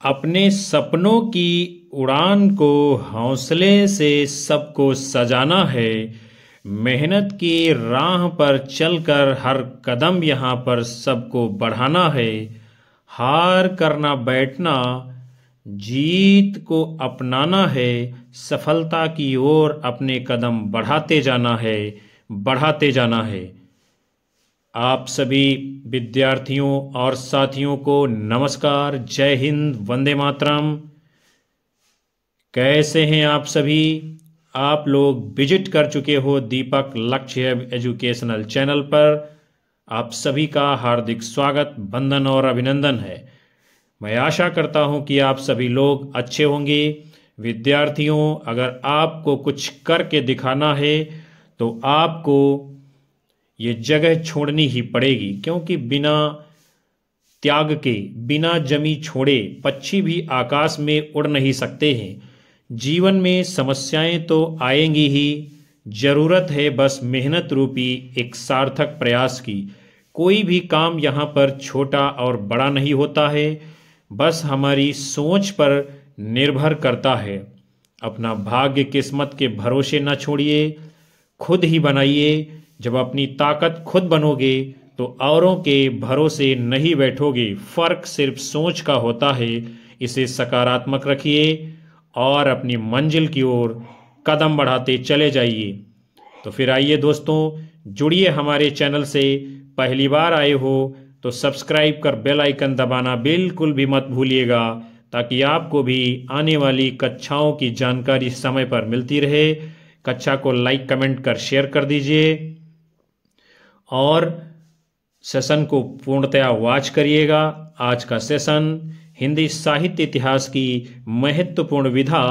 अपने सपनों की उड़ान को हौसले से सबको सजाना है। मेहनत की राह पर चलकर हर कदम यहाँ पर सबको बढ़ाना है। हार करना बैठना, जीत को अपनाना है। सफलता की ओर अपने कदम बढ़ाते जाना है, बढ़ाते जाना है। आप सभी विद्यार्थियों और साथियों को नमस्कार, जय हिंद, वंदे मातरम। कैसे हैं आप सभी? आप लोग विजिट कर चुके हो दीपक लक्ष्य एजुकेशनल चैनल पर। आप सभी का हार्दिक स्वागत, वंदन और अभिनंदन है। मैं आशा करता हूं कि आप सभी लोग अच्छे होंगे। विद्यार्थियों, अगर आपको कुछ करके दिखाना है तो आपको ये जगह छोड़नी ही पड़ेगी, क्योंकि बिना त्याग के, बिना जमी छोड़े पक्षी भी आकाश में उड़ नहीं सकते हैं। जीवन में समस्याएं तो आएंगी ही, जरूरत है बस मेहनत रूपी एक सार्थक प्रयास की। कोई भी काम यहाँ पर छोटा और बड़ा नहीं होता है, बस हमारी सोच पर निर्भर करता है। अपना भाग्य किस्मत के भरोसे न छोड़िए, खुद ही बनाइए। जब अपनी ताकत खुद बनोगे तो औरों के भरोसे नहीं बैठोगे। फर्क सिर्फ सोच का होता है। इसे सकारात्मक रखिए और अपनी मंजिल की ओर कदम बढ़ाते चले जाइए। तो फिर आइए दोस्तों, जुड़िए हमारे चैनल से। पहली बार आए हो तो सब्सक्राइब कर बेल आइकन दबाना बिल्कुल भी मत भूलिएगा, ताकि आपको भी आने वाली कक्षाओं की जानकारी समय पर मिलती रहे। कक्षा को लाइक, कमेंट कर शेयर कर दीजिए और सेशन को पूर्णतया वॉच करिएगा। आज का सेशन हिंदी साहित्य इतिहास की महत्वपूर्ण विधा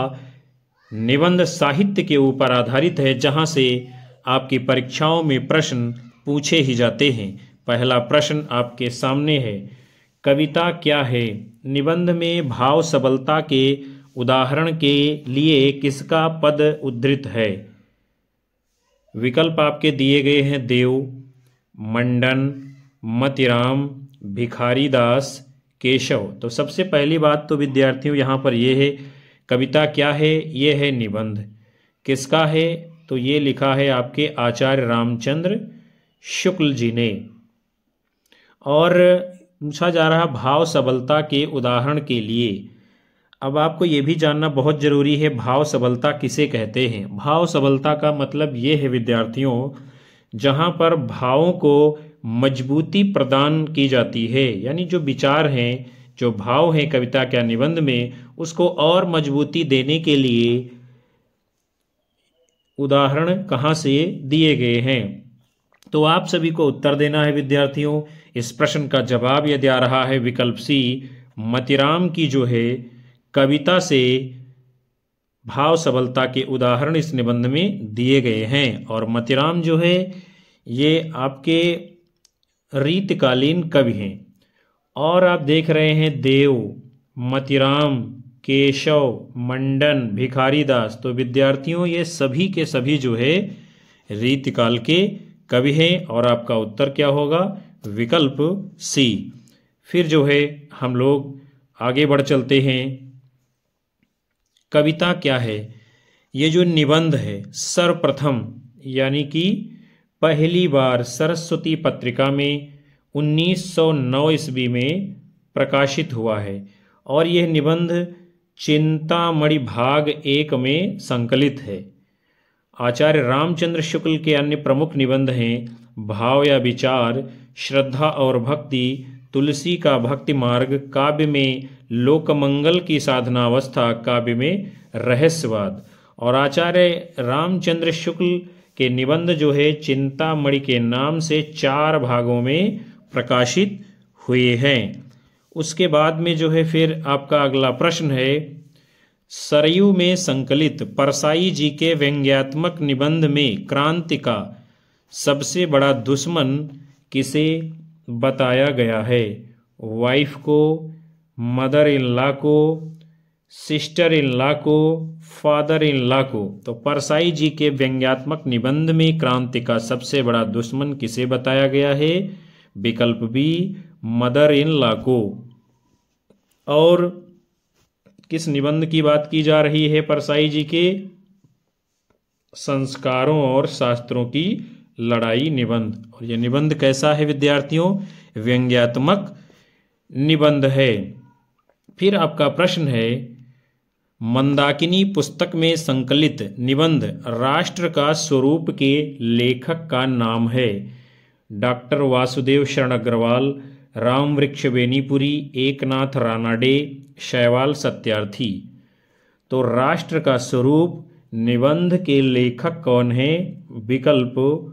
निबंध साहित्य के ऊपर आधारित है, जहां से आपकी परीक्षाओं में प्रश्न पूछे ही जाते हैं। पहला प्रश्न आपके सामने है, कविता क्या है? निबंध में भाव सबलता के उदाहरण के लिए किसका पद उद्धृत है? विकल्प आपके दिए गए हैं, देव, मंडन, मतिराम, भिखारीदास, केशव। तो सबसे पहली बात तो विद्यार्थियों यहाँ पर यह है, कविता क्या है? ये है निबंध। किसका है? तो ये लिखा है आपके आचार्य रामचंद्र शुक्ल जी ने। और पूछा जा रहा भाव सबलता के उदाहरण के लिए। अब आपको ये भी जानना बहुत जरूरी है, भाव सबलता किसे कहते हैं? भाव सबलता का मतलब ये है विद्यार्थियों, जहां पर भावों को मजबूती प्रदान की जाती है। यानी जो विचार हैं, जो भाव हैं कविता क्या निबंध में, उसको और मजबूती देने के लिए उदाहरण कहाँ से दिए गए हैं? तो आप सभी को उत्तर देना है विद्यार्थियों। इस प्रश्न का जवाब यदि आ रहा है विकल्प सी, मतिराम की जो है कविता से भाव सबलता के उदाहरण इस निबंध में दिए गए हैं। और मतिराम जो है ये आपके रीतकालीन कवि हैं। और आप देख रहे हैं देव, मतिराम, केशव, मंडन, भिखारीदास। तो विद्यार्थियों ये सभी के सभी जो है रीतकाल के कवि हैं। और आपका उत्तर क्या होगा? विकल्प सी। फिर जो है हम लोग आगे बढ़ चलते हैं। कविता क्या है? ये जो निबंध है सर्वप्रथम यानी कि पहली बार सरस्वती पत्रिका में 1909 ईस्वी में प्रकाशित हुआ है। और यह निबंध चिंतामणि भाग 1 में संकलित है। आचार्य रामचंद्र शुक्ल के अन्य प्रमुख निबंध हैं भाव या विचार, श्रद्धा और भक्ति, तुलसी का भक्ति मार्ग, काव्य में लोकमंगल की साधनावस्था, काव्य में रहस्यवाद। और आचार्य रामचंद्र शुक्ल के निबंध जो है चिंतामणि के नाम से 4 भागों में प्रकाशित हुए हैं। उसके बाद में जो है फिर आपका अगला प्रश्न है, सरयू में संकलित परसाई जी के व्यंग्यात्मक निबंध में क्रांति का सबसे बड़ा दुश्मन किसे बताया गया है? वाइफ को, मदर इन लॉ को, सिस्टर इन लॉ को, फादर इन लॉ को। तो परसाई जी के व्यंग्यात्मक निबंध में क्रांति का सबसे बड़ा दुश्मन किसे बताया गया है? विकल्प बी, मदर इन लॉ को। और किस निबंध की बात की जा रही है परसाई जी के? संस्कारों और शास्त्रों की लड़ाई निबंध। और यह निबंध कैसा है विद्यार्थियों? व्यंग्यात्मक निबंध है। फिर आपका प्रश्न है, मंदाकिनी पुस्तक में संकलित निबंध राष्ट्र का स्वरूप के लेखक का नाम है? डॉक्टर वासुदेव शरण अग्रवाल, राम वृक्ष बेनीपुरी, एकनाथ रानाडे, शैवाल सत्यार्थी। तो राष्ट्र का स्वरूप निबंध के लेखक कौन है? विकल्प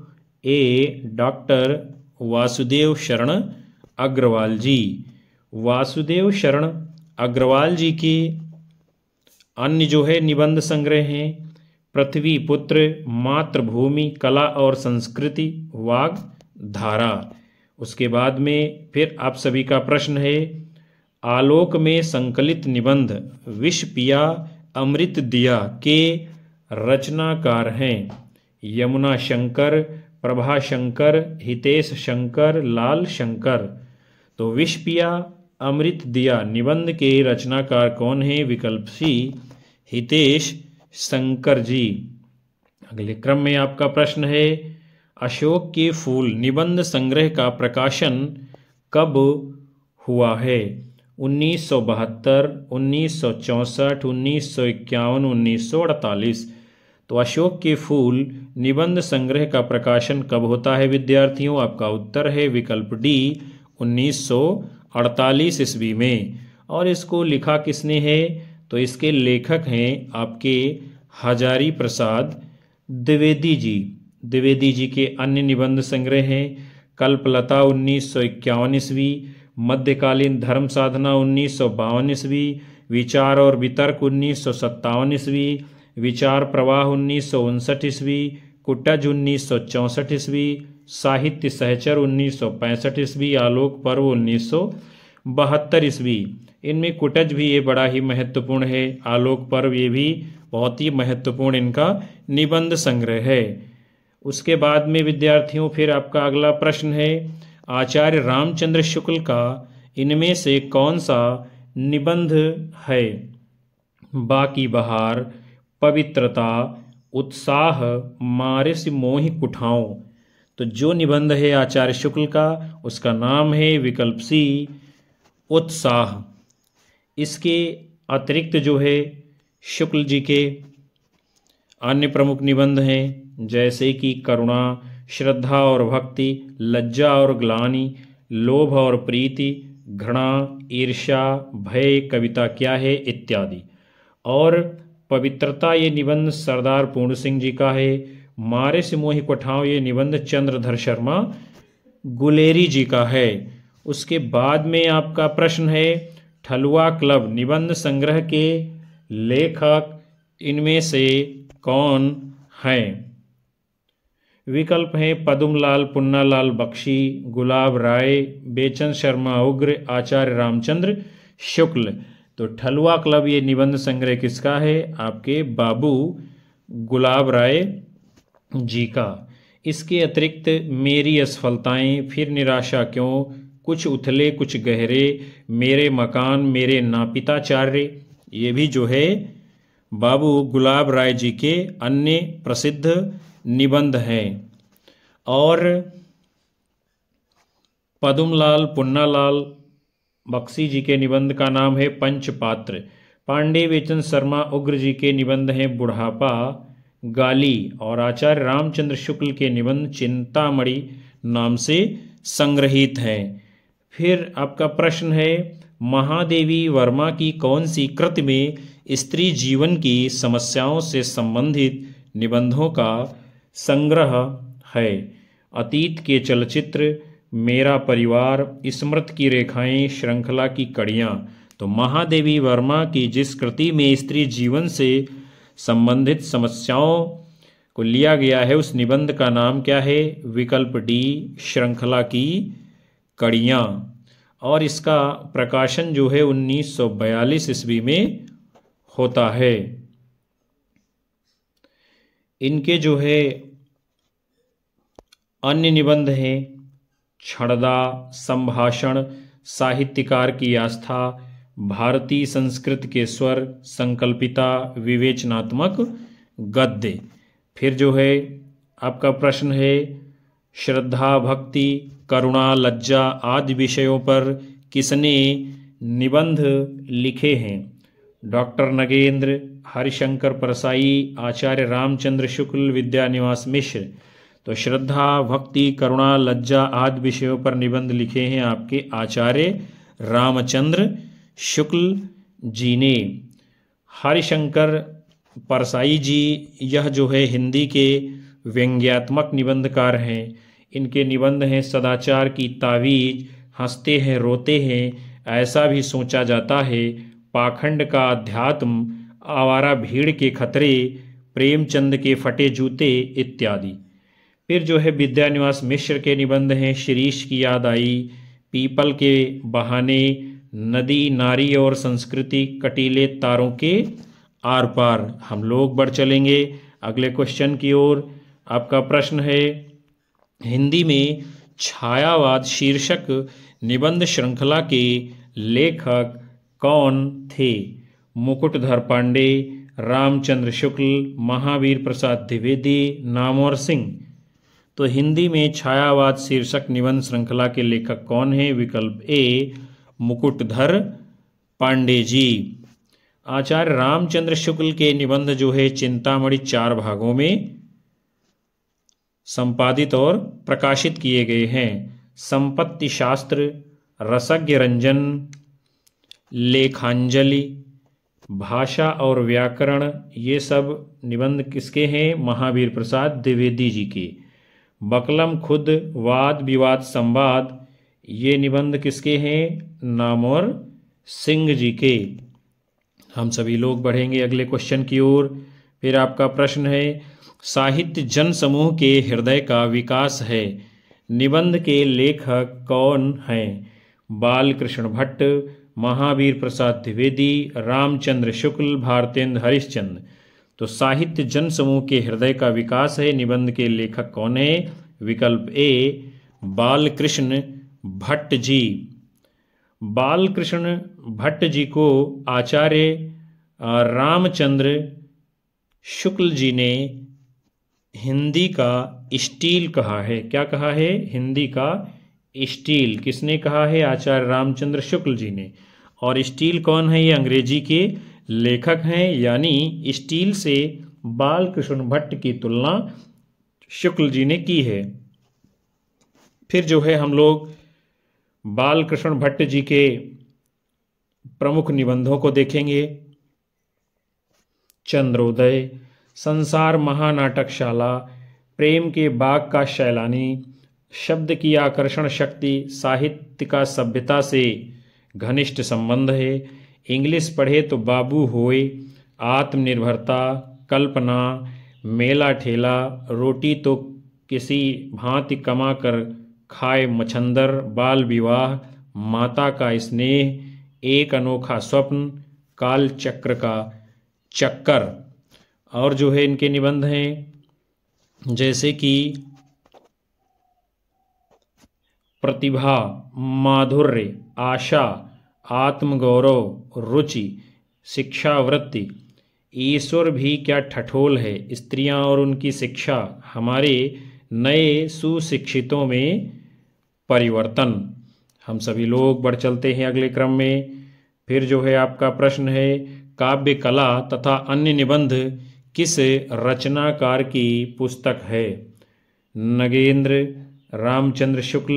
ए डॉक्टर वासुदेव शरण अग्रवाल जी। वासुदेव शरण अग्रवाल जी के अन्य जो है निबंध संग्रह हैं पृथ्वी पुत्र, मातृभूमि, कला और संस्कृति, वाग धारा। उसके बाद में फिर आप सभी का प्रश्न है, आलोक में संकलित निबंध विष पिया अमृत दिया के रचनाकार हैं? यमुना शंकर, प्रभा शंकर, हितेश शंकर, लाल शंकर। तो विष पिया अमृत दिया निबंध के रचनाकार कौन है? विकल्प सी हितेश शंकर जी। अगले क्रम में आपका प्रश्न है, अशोक के फूल निबंध संग्रह का प्रकाशन कब हुआ है? 1972, 1964, 1951, 1948। तो अशोक के फूल निबंध संग्रह का प्रकाशन कब होता है विद्यार्थियों? आपका उत्तर है विकल्प डी 1948 ईस्वी में। और इसको लिखा किसने है? तो इसके लेखक हैं आपके हजारी प्रसाद द्विवेदी जी। द्विवेदी जी के अन्य निबंध संग्रह हैं कल्पलता 1951 ईस्वी, मध्यकालीन धर्म साधना 1952 ईस्वी, विचार और वितर्क 1957 ईस्वी, विचार प्रवाह 1959 ईस्वी, कुटज 1964 ईस्वी, साहित्य सहचर 1965 ईस्वी, आलोक पर्व 1972 ईस्वी। इनमें कुटज भी ये बड़ा ही महत्वपूर्ण है, आलोक पर्व ये भी बहुत ही महत्वपूर्ण इनका निबंध संग्रह है। उसके बाद में विद्यार्थियों फिर आपका अगला प्रश्न है, आचार्य रामचंद्र शुक्ल का इनमें से कौन सा निबंध है? बाकी बहार, पवित्रता, उत्साह, मारिस मोहि कुठाओं। तो जो निबंध है आचार्य शुक्ल का उसका नाम है विकल्प सी उत्साह। इसके अतिरिक्त जो है शुक्ल जी के अन्य प्रमुख निबंध हैं जैसे कि करुणा, श्रद्धा और भक्ति, लज्जा और ग्लानि, लोभ और प्रीति, घृणा, ईर्ष्या, भय, कविता क्या है इत्यादि। और पवित्रता ये निबंध सरदार पूर्ण सिंह जी का है। मारे से मोहि कुठाओं ये निबंध चंद्रधर शर्मा गुलेरी जी का है। उसके बाद में आपका प्रश्न है, ठलुआ क्लब निबंध संग्रह के लेखक इनमें से कौन हैं? विकल्प हैं पद्मलाल पुन्नालाल बख्शी, गुलाब राय, बेचन शर्मा उग्र, आचार्य रामचंद्र शुक्ल। तो ठलुआ क्लब ये निबंध संग्रह किसका है? आपके बाबू गुलाब राय जी का। इसके अतिरिक्त मेरी असफलताएं, फिर निराशा क्यों, कुछ उथले कुछ गहरे, मेरे मकान, मेरे नापिताचार्य, ये भी जो है बाबू गुलाब राय जी के अन्य प्रसिद्ध निबंध हैं। और पद्मलाल पुन्नालाल बख्शी जी के निबंध का नाम है पंचपात्र। पांडे बेचन शर्मा उग्र जी के निबंध हैं बुढ़ापा, गाली। और आचार्य रामचंद्र शुक्ल के निबंध चिंतामणि नाम से संग्रहित हैं। फिर आपका प्रश्न है, महादेवी वर्मा की कौन सी कृति में स्त्री जीवन की समस्याओं से संबंधित निबंधों का संग्रह है? अतीत के चलचित्र, मेरा परिवार, स्मृति की रेखाएं, श्रृंखला की कड़ियाँ। तो महादेवी वर्मा की जिस कृति में स्त्री जीवन से संबंधित समस्याओं को लिया गया है उस निबंध का नाम क्या है? विकल्प डी श्रृंखला की कड़ियाँ। और इसका प्रकाशन जो है 1942 ईस्वी में होता है। इनके जो है अन्य निबंध हैं छड़दा, संभाषण, साहित्यकार की आस्था, भारतीय संस्कृत के स्वर, संकल्पिता, विवेचनात्मक गद्य। फिर जो है आपका प्रश्न है, श्रद्धा, भक्ति, करुणा, लज्जा आदि विषयों पर किसने निबंध लिखे हैं? डॉक्टर नगेंद्र, हरिशंकर परसाई, आचार्य रामचंद्र शुक्ल, विद्यानिवास मिश्र। तो श्रद्धा, भक्ति, करुणा, लज्जा आदि विषयों पर निबंध लिखे हैं आपके आचार्य रामचंद्र शुक्ल जी ने। हरिशंकर परसाई जी यह जो है हिंदी के व्यंग्यात्मक निबंधकार हैं। इनके निबंध हैं सदाचार की तावीज, हंसते हैं रोते हैं, ऐसा भी सोचा जाता है, पाखंड का अध्यात्म, आवारा भीड़ के खतरे, प्रेमचंद के फटे जूते इत्यादि। फिर जो है विद्यानिवास मिश्र के निबंध हैं शिरीष की याद आई, पीपल के बहाने, नदी नारी और संस्कृति, कटीले तारों के आर पार। हम लोग बढ़ चलेंगे अगले क्वेश्चन की ओर। आपका प्रश्न है, हिंदी में छायावाद शीर्षक निबंध श्रृंखला के लेखक कौन थे? मुकुटधर पांडे, रामचंद्र शुक्ल, महावीर प्रसाद द्विवेदी, नामवर सिंह। तो हिंदी में छायावाद शीर्षक निबंध श्रृंखला के लेखक कौन हैं? विकल्प ए मुकुटधर पांडे जी। आचार्य रामचंद्र शुक्ल के निबंध जो है चिंतामणि 4 भागों में संपादित और प्रकाशित किए गए हैं। संपत्ति शास्त्र, रसज्ञ रंजन, लेखांजलि, भाषा और व्याकरण, ये सब निबंध किसके हैं? महावीर प्रसाद द्विवेदी जी के। बकलम खुद, वाद विवाद संवाद, ये निबंध किसके हैं? नामवर सिंह जी के। हम सभी लोग बढ़ेंगे अगले क्वेश्चन की ओर। फिर आपका प्रश्न है, साहित्य जन समूह के हृदय का विकास है, निबंध के लेखक कौन हैं? बालकृष्ण भट्ट, महावीर प्रसाद द्विवेदी, रामचंद्र शुक्ल, भारतेंद्र हरिश्चंद्र। तो साहित्य जन समूह के हृदय का विकास है, निबंध के लेखक कौन है? विकल्प ए बालकृष्ण भट्ट जी। बालकृष्ण भट्ट जी को आचार्य रामचंद्र शुक्ल जी ने हिंदी का स्टील कहा है। क्या कहा है? हिंदी का स्टील। किसने कहा है? आचार्य रामचंद्र शुक्ल जी ने। और स्टील कौन है? ये अंग्रेजी के लेखक हैं, यानी स्टील से बालकृष्ण भट्ट की तुलना शुक्ल जी ने की है। फिर जो है हम लोग बालकृष्ण भट्ट जी के प्रमुख निबंधों को देखेंगे। चंद्रोदय, संसार महानाटकशाला, प्रेम के बाग का शैलानी, शब्द की आकर्षण शक्ति, साहित्य का सभ्यता से घनिष्ठ संबंध है, इंग्लिश पढ़े तो बाबू होए, आत्मनिर्भरता, कल्पना, मेला ठेला, रोटी तो किसी भांति कमा कर खाए मछंदर, बाल विवाह, माता का स्नेह, एक अनोखा स्वप्न, काल चक्र का चक्कर। और जो है इनके निबंध हैं जैसे कि प्रतिभा, माधुर्य, आशा, आत्मगौरव, रुचि, शिक्षावृत्ति, ईश्वर भी क्या ठठोल है, स्त्रियां और उनकी शिक्षा, हमारे नए सुशिक्षितों में परिवर्तन। हम सभी लोग बढ़ चलते हैं अगले क्रम में। फिर जो है आपका प्रश्न है, काव्य कला तथा अन्य निबंध किस रचनाकार की पुस्तक है? नगेंद्र, रामचंद्र शुक्ल,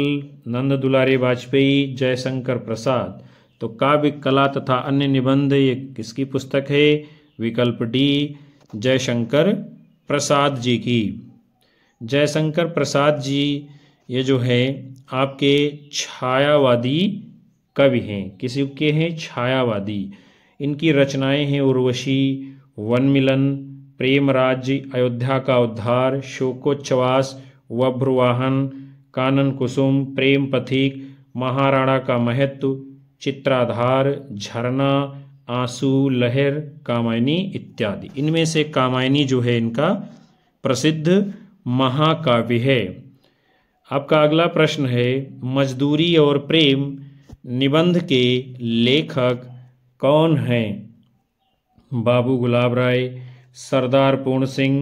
नंद दुलारे वाजपेयी, जयशंकर प्रसाद। तो काव्य कला तथा अन्य निबंध ये किसकी पुस्तक है? विकल्प डी जयशंकर प्रसाद जी की। जयशंकर प्रसाद जी ये जो है आपके छायावादी कवि हैं। किसी के हैं? छायावादी। इनकी रचनाएं हैं उर्वशी, वनमिलन, प्रेम राज्य, अयोध्या का उद्धार, शोकोच्छ्वास, वभ्रुवाहन, कानन कुसुम, प्रेम पथिक, महाराणा का महत्व, चित्राधार, झरना, आंसू, लहर, कामायनी इत्यादि। इनमें से कामायनी जो है इनका प्रसिद्ध महाकाव्य है। आपका अगला प्रश्न है, मजदूरी और प्रेम निबंध के लेखक कौन हैं? बाबू गुलाब राय, सरदार पूर्ण सिंह,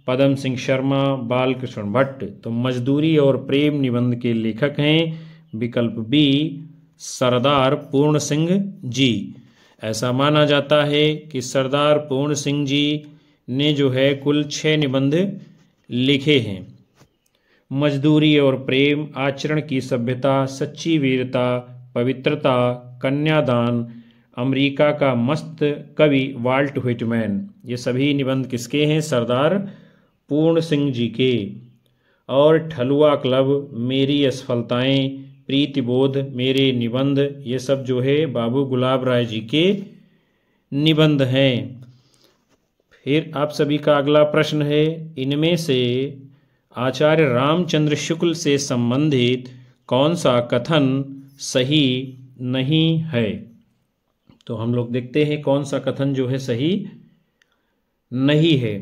पदम सिंह शर्मा, बालकृष्ण भट्ट। तो मजदूरी और प्रेम निबंध के लेखक हैं विकल्प बी सरदार पूर्ण सिंह जी। ऐसा माना जाता है कि सरदार पूर्ण सिंह जी ने जो है कुल 6 निबंध लिखे हैं। मजदूरी और प्रेम, आचरण की सभ्यता, सच्ची वीरता, पवित्रता, कन्यादान, अमेरिका का मस्त कवि वाल्ट व्हिटमैन, ये सभी निबंध किसके हैं? सरदार पूर्ण सिंह जी के। और ठलुआ क्लब, मेरी असफलताएं, प्रीतिबोध, मेरे निबंध, ये सब जो है बाबू गुलाब राय जी के निबंध हैं। फिर आप सभी का अगला प्रश्न है, इनमें से आचार्य रामचंद्र शुक्ल से संबंधित कौन सा कथन सही नहीं है? तो हम लोग देखते हैं कौन सा कथन जो है सही नहीं है।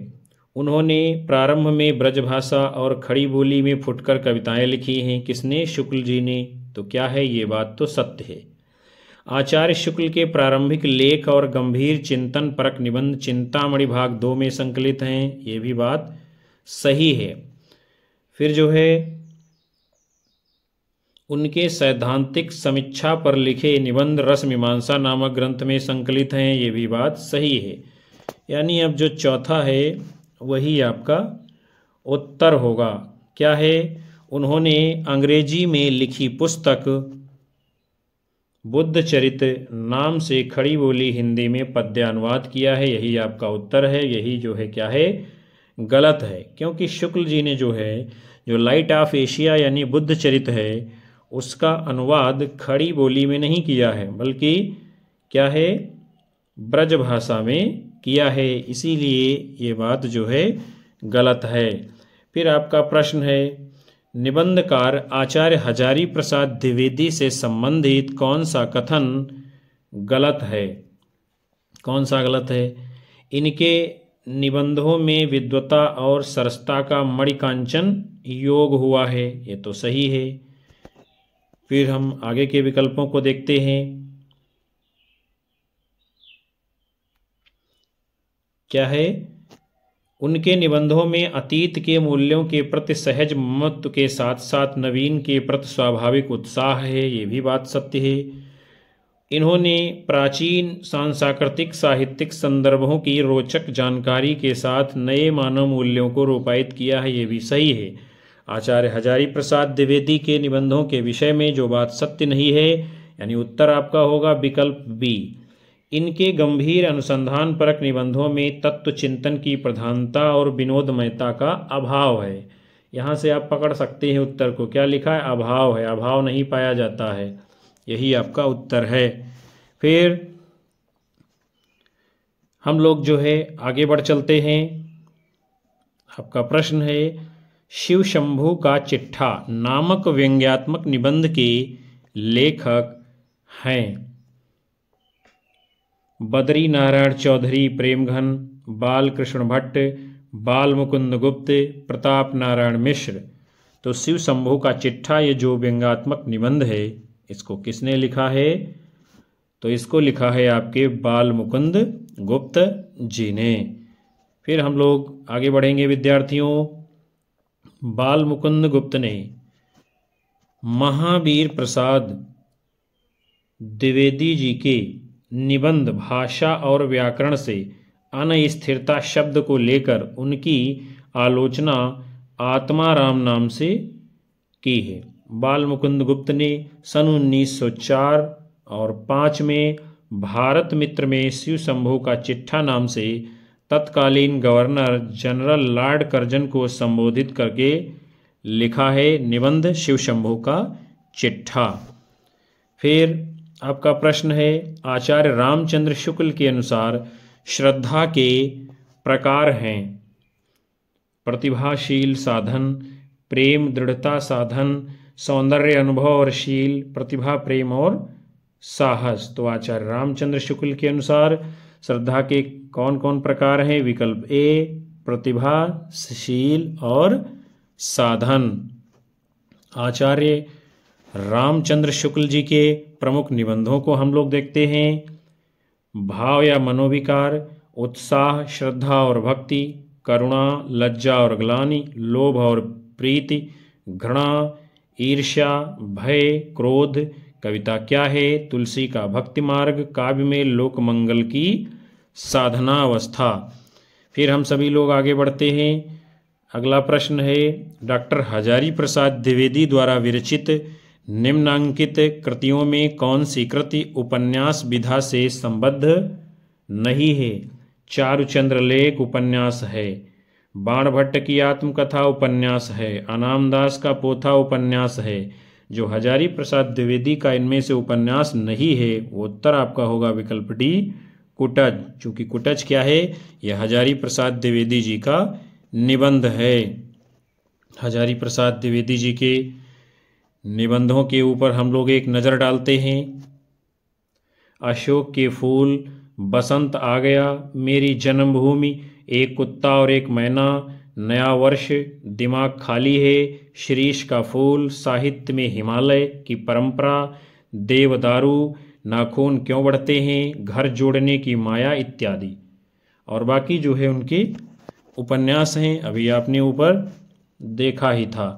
उन्होंने प्रारंभ में ब्रजभाषा और खड़ी बोली में फुटकर कविताएं लिखी हैं। किसने? शुक्ल जी ने। तो क्या है ये बात? तो सत्य है। आचार्य शुक्ल के प्रारंभिक लेख और गंभीर चिंतन परक निबंध चिंतामणि भाग 2 में संकलित हैं। ये भी बात सही है। फिर जो है उनके सैद्धांतिक समीक्षा पर लिखे निबंध रस मीमांसा नामक ग्रंथ में संकलित हैं। ये भी बात सही है। यानी अब जो चौथा है वही आपका उत्तर होगा। क्या है? उन्होंने अंग्रेजी में लिखी पुस्तक बुद्ध चरित नाम से खड़ी बोली हिंदी में पद्यानुवाद किया है। यही आपका उत्तर है। यही जो है क्या है? गलत है। क्योंकि शुक्ल जी ने जो है जो लाइट ऑफ एशिया यानी बुद्ध चरित है उसका अनुवाद खड़ी बोली में नहीं किया है, बल्कि क्या है? ब्रज भाषा में किया है। इसीलिए ये बात जो है गलत है। फिर आपका प्रश्न है, निबंधकार आचार्य हजारी प्रसाद द्विवेदी से संबंधित कौन सा कथन गलत है? कौन सा गलत है? इनके निबंधों में विद्वता और सरसता का मणिकांचन योग हुआ है। ये तो सही है। फिर हम आगे के विकल्पों को देखते हैं। क्या है? उनके निबंधों में अतीत के मूल्यों के प्रति सहज ममत्व के साथ साथ नवीन के प्रति स्वाभाविक उत्साह है। ये भी बात सत्य है। इन्होंने प्राचीन सांस्कृतिक साहित्यिक संदर्भों की रोचक जानकारी के साथ नए मानव मूल्यों को रूपायित किया है। ये भी सही है। आचार्य हजारी प्रसाद द्विवेदी के निबंधों के विषय में जो बात सत्य नहीं है, यानी उत्तर आपका होगा विकल्प बी। इनके गंभीर अनुसंधान परक निबंधों में तत्व चिंतन की प्रधानता और विनोदमयता का अभाव है। यहाँ से आप पकड़ सकते हैं उत्तर को। क्या लिखा है? अभाव है। अभाव नहीं पाया जाता है। यही आपका उत्तर है। फिर हम लोग जो है आगे बढ़ चलते हैं। आपका प्रश्न है, शिव शंभू का चिट्ठा नामक व्यंग्यात्मक निबंध के लेखक हैं बद्री नारायण चौधरी प्रेमघन, बालकृष्ण भट्ट, बाल मुकुंद गुप्त, प्रताप नारायण मिश्र। तो शिव शंभू का चिट्ठा ये जो व्यंग्यात्मक निबंध है इसको किसने लिखा है? तो इसको लिखा है आपके बाल मुकुंद गुप्त जी ने। फिर हम लोग आगे बढ़ेंगे विद्यार्थियों। बाल मुकुंद गुप्त ने महावीर प्रसाद द्विवेदी जी के निबंध भाषा और व्याकरण से अनस्थिरता शब्द को लेकर उनकी आलोचना आत्माराम नाम से की है। बाल मुकुंद गुप्त ने सन 1904 और 5 में भारत मित्र में शिव शंभू का चिट्ठा नाम से तत्कालीन गवर्नर जनरल लॉर्ड कर्जन को संबोधित करके लिखा है निबंध शिव शंभू का चिट्ठा। फिर आपका प्रश्न है, आचार्य रामचंद्र शुक्ल के अनुसार श्रद्धा के प्रकार हैं प्रतिभाशील साधन, प्रेम दृढ़ता साधन, सौंदर्य अनुभव और शील, प्रतिभा प्रेम और साहस। तो आचार्य रामचंद्र शुक्ल के अनुसार श्रद्धा के कौन कौन प्रकार हैं? विकल्प ए प्रतिभाशील और साधन। आचार्य रामचंद्र शुक्ल जी के प्रमुख निबंधों को हम लोग देखते हैं। भाव या मनोविकार, उत्साह, श्रद्धा और भक्ति, करुणा, लज्जा और ग्लानि, लोभ और प्रीति, घृणा, ईर्ष्या, भय, क्रोध। कविता क्या है? तुलसी का भक्ति मार्ग, काव्य में लोक मंगल की साधना अवस्था। फिर हम सभी लोग आगे बढ़ते हैं। अगला प्रश्न है, डॉक्टर हजारी प्रसाद द्विवेदी द्वारा विरचित निम्नांकित कृतियों में कौन सी कृति उपन्यास विधा से संबद्ध नहीं है? चारुचंद्र लेख उपन्यास है, बाणभट्ट की आत्मकथा उपन्यास है, अनामदास का पोथा उपन्यास है। जो हजारी प्रसाद द्विवेदी का इनमें से उपन्यास नहीं है वो उत्तर आपका होगा विकल्प डी, कुटज। चूंकि कुटज क्या है? यह हजारी प्रसाद द्विवेदी जी का निबंध है। हजारी प्रसाद द्विवेदी जी के निबंधों के ऊपर हम लोग एक नज़र डालते हैं। अशोक के फूल, बसंत आ गया, मेरी जन्मभूमि, एक कुत्ता और एक मैना, नया वर्ष, दिमाग खाली है, शीरीष का फूल, साहित्य में हिमालय की परंपरा, देवदारू, नाखून क्यों बढ़ते हैं, घर जोड़ने की माया इत्यादि। और बाकी जो है उनके उपन्यास हैं, अभी आपने ऊपर देखा ही था।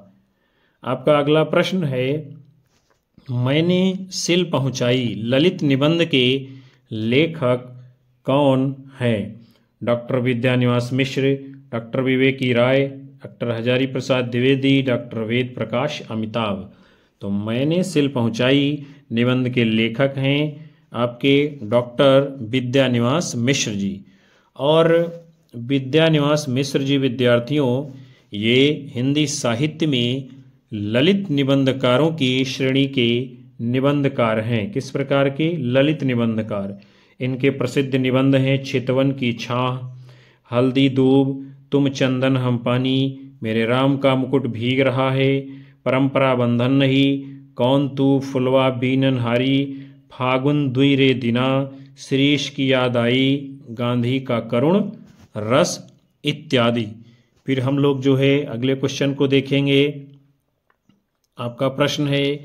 आपका अगला प्रश्न है, मैंने सिल पहुंचाई ललित निबंध के लेखक कौन है? डॉक्टर विद्यानिवास मिश्र, डॉक्टर विवेकी राय, डॉक्टर हजारी प्रसाद द्विवेदी, डॉक्टर वेद प्रकाश अमिताभ। तो मैंने सिल पहुंचाई निबंध के लेखक हैं आपके डॉक्टर विद्यानिवास मिश्र जी। और विद्यानिवास मिश्र जी विद्यार्थियों ये हिंदी साहित्य में ललित निबंधकारों की श्रेणी के निबंधकार हैं। किस प्रकार के? ललित निबंधकार। इनके प्रसिद्ध निबंध हैं चितवन की छाह, हल्दी दूब, तुम चंदन हम पानी, मेरे राम का मुकुट भीग रहा है, परंपरा बंधन नहीं, कौन तू फुलवा बीनन हारी, फागुन दुई रे दिना, शीरीष की याद आई, गांधी का करुण रस इत्यादि। फिर हम लोग जो है अगले क्वेश्चन को देखेंगे। आपका प्रश्न है,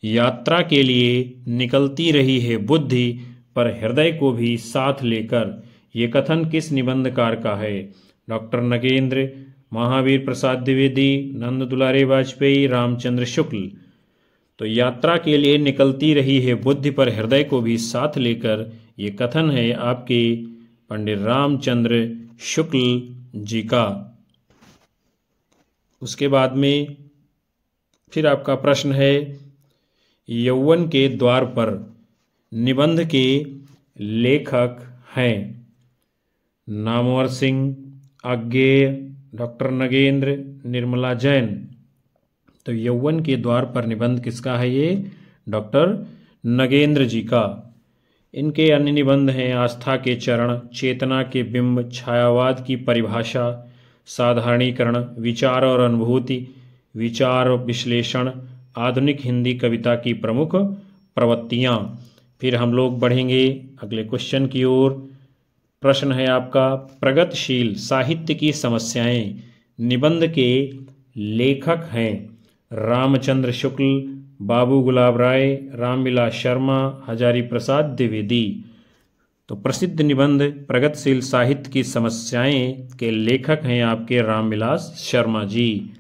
यात्रा के लिए निकलती रही है बुद्धि पर हृदय को भी साथ लेकर, ये कथन किस निबंधकार का है? डॉक्टर नगेंद्र, महावीर प्रसाद द्विवेदी, नंद दुलारे वाजपेयी, रामचंद्र शुक्ल। तो यात्रा के लिए निकलती रही है बुद्धि पर हृदय को भी साथ लेकर, ये कथन है आपके पंडित रामचंद्र शुक्ल जी का। उसके बाद में फिर आपका प्रश्न है, यौवन के द्वार पर निबंध के लेखक हैं नामवर सिंह, अज्ञेय, डॉक्टर नगेंद्र, निर्मला जैन। तो यौवन के द्वार पर निबंध किसका है? ये डॉक्टर नगेंद्र जी का। इनके अन्य निबंध हैं आस्था के चरण, चेतना के बिंब, छायावाद की परिभाषा, साधारणीकरण, विचार और अनुभूति, विचार विश्लेषण, आधुनिक हिंदी कविता की प्रमुख प्रवृत्तियाँ। फिर हम लोग बढ़ेंगे अगले क्वेश्चन की ओर। प्रश्न है आपका, प्रगतिशील साहित्य की समस्याएं निबंध के लेखक हैं रामचंद्र शुक्ल, बाबू गुलाब राय, रामविलास शर्मा, हजारी प्रसाद द्विवेदी। तो प्रसिद्ध निबंध प्रगतिशील साहित्य की समस्याएं के लेखक हैं आपके रामविलास शर्मा जी।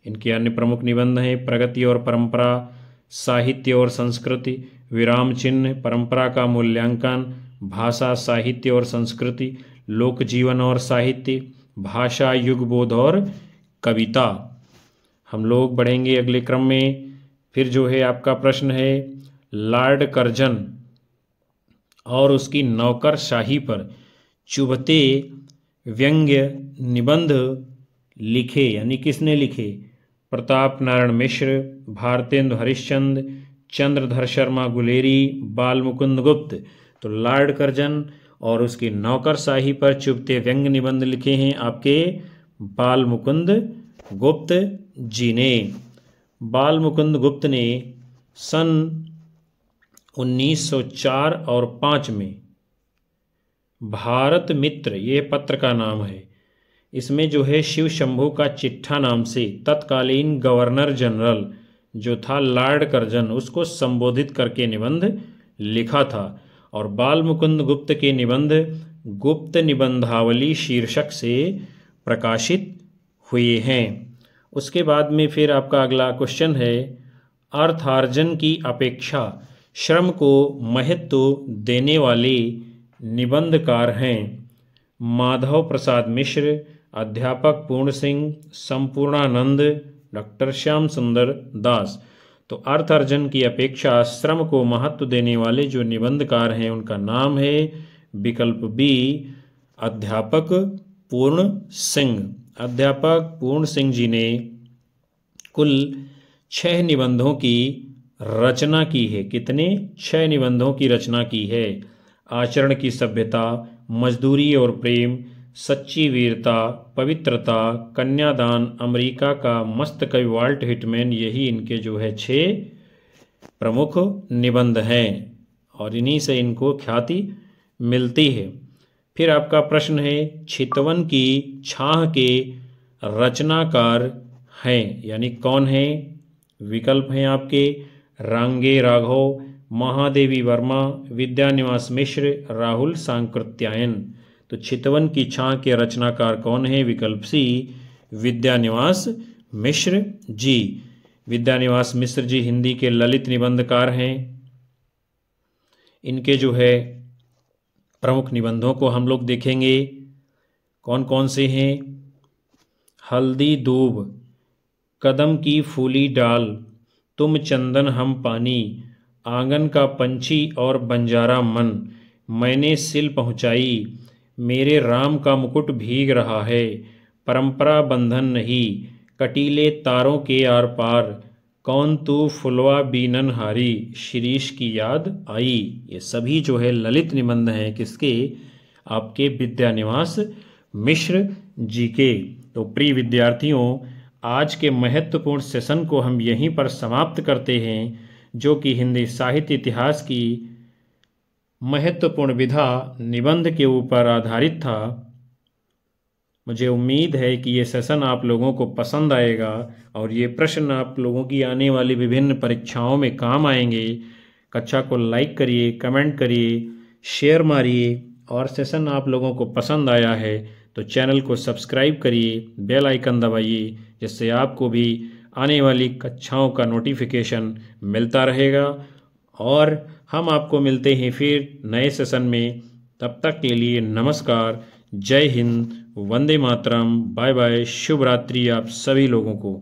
इनके अन्य प्रमुख निबंध हैं प्रगति और परंपरा, साहित्य और संस्कृति, विराम चिन्ह, परंपरा का मूल्यांकन, भाषा साहित्य और संस्कृति, लोक जीवन और साहित्य, भाषा युग बोध और कविता। हम लोग बढ़ेंगे अगले क्रम में। फिर जो है आपका प्रश्न है, लॉर्ड कर्जन और उसकी नौकरशाही पर चुभते व्यंग्य निबंध लिखे, यानी किसने लिखे? प्रताप नारायण मिश्र, भारतेंदु हरिश्चंद्र, चंद्रधर शर्मा गुलेरी, बाल मुकुंद गुप्त। तो लॉर्ड कर्जन और उसकी नौकरशाही पर चुभते व्यंग्य निबंध लिखे हैं आपके बाल मुकुंद गुप्त जी ने। बाल मुकुंद गुप्त ने सन 1904 और 5 में भारत मित्र, ये पत्र का नाम है, इसमें जो है शिव शंभू का चिट्ठा नाम से तत्कालीन गवर्नर जनरल जो था लॉर्ड कर्जन, उसको संबोधित करके निबंध लिखा था। और बाल मुकुंद गुप्त के निबंध गुप्त निबंधावली शीर्षक से प्रकाशित हुए हैं। उसके बाद में फिर आपका अगला क्वेश्चन है, अर्थार्जन की अपेक्षा श्रम को महत्व देने वाले निबंधकार हैं। माधव प्रसाद मिश्र, अध्यापक पूर्ण सिंह, संपूर्णानंद, डॉक्टर श्याम सुंदर दास। तो अर्थार्जन की अपेक्षा श्रम को महत्व देने वाले जो निबंधकार हैं उनका नाम है विकल्प बी, अध्यापक पूर्ण सिंह। अध्यापक पूर्ण सिंह जी ने कुल 6 निबंधों की रचना की है। कितने? 6 निबंधों की रचना की है। आचरण की सभ्यता, मजदूरी और प्रेम, सच्ची वीरता, पवित्रता, कन्यादान, अमेरिका का मस्त कवि वाल्ट हिटमैन, यही इनके जो है 6 प्रमुख निबंध हैं और इन्हीं से इनको ख्याति मिलती है। फिर आपका प्रश्न है, चितवन की छाह के रचनाकार हैं, यानी कौन है? विकल्प हैं आपके रांगे राघव, महादेवी वर्मा, विद्यानिवास मिश्र, राहुल सांकृत्यायन। तो चितवन की छाह के रचनाकार कौन है? विकल्प सी, विद्यानिवास मिश्र जी। विद्यानिवास मिश्र जी हिंदी के ललित निबंधकार हैं। इनके जो है प्रमुख निबंधों को हम लोग देखेंगे, कौन कौन से हैं। हल्दी दूब, कदम की फूली डाल, तुम चंदन हम पानी, आंगन का पंछी और बंजारा मन, मैंने सिल पहुँचाई, मेरे राम का मुकुट भीग रहा है, परंपरा बंधन नहीं, कटीले तारों के आर पार, कौन तू फुलवा बीनन हारी, शिरीष की याद आई। ये सभी जो है ललित निबंध हैं किसके? आपके विद्यानिवास मिश्र जी के। तो प्रिय विद्यार्थियों, आज के महत्वपूर्ण सेशन को हम यहीं पर समाप्त करते हैं, जो कि हिंदी साहित्य इतिहास की महत्वपूर्ण विधा निबंध के ऊपर आधारित था। मुझे उम्मीद है कि ये सेशन आप लोगों को पसंद आएगा और ये प्रश्न आप लोगों की आने वाली विभिन्न परीक्षाओं में काम आएंगे। कक्षा को लाइक करिए, कमेंट करिए, शेयर मारिए और सेशन आप लोगों को पसंद आया है तो चैनल को सब्सक्राइब करिए, बेल आइकन दबाइए, जिससे आपको भी आने वाली कक्षाओं का नोटिफिकेशन मिलता रहेगा। और हम आपको मिलते हैं फिर नए सेशन में। तब तक के लिए नमस्कार, जय हिंद, वंदे मातरम, बाय बाय, शुभ रात्रि आप सभी लोगों को।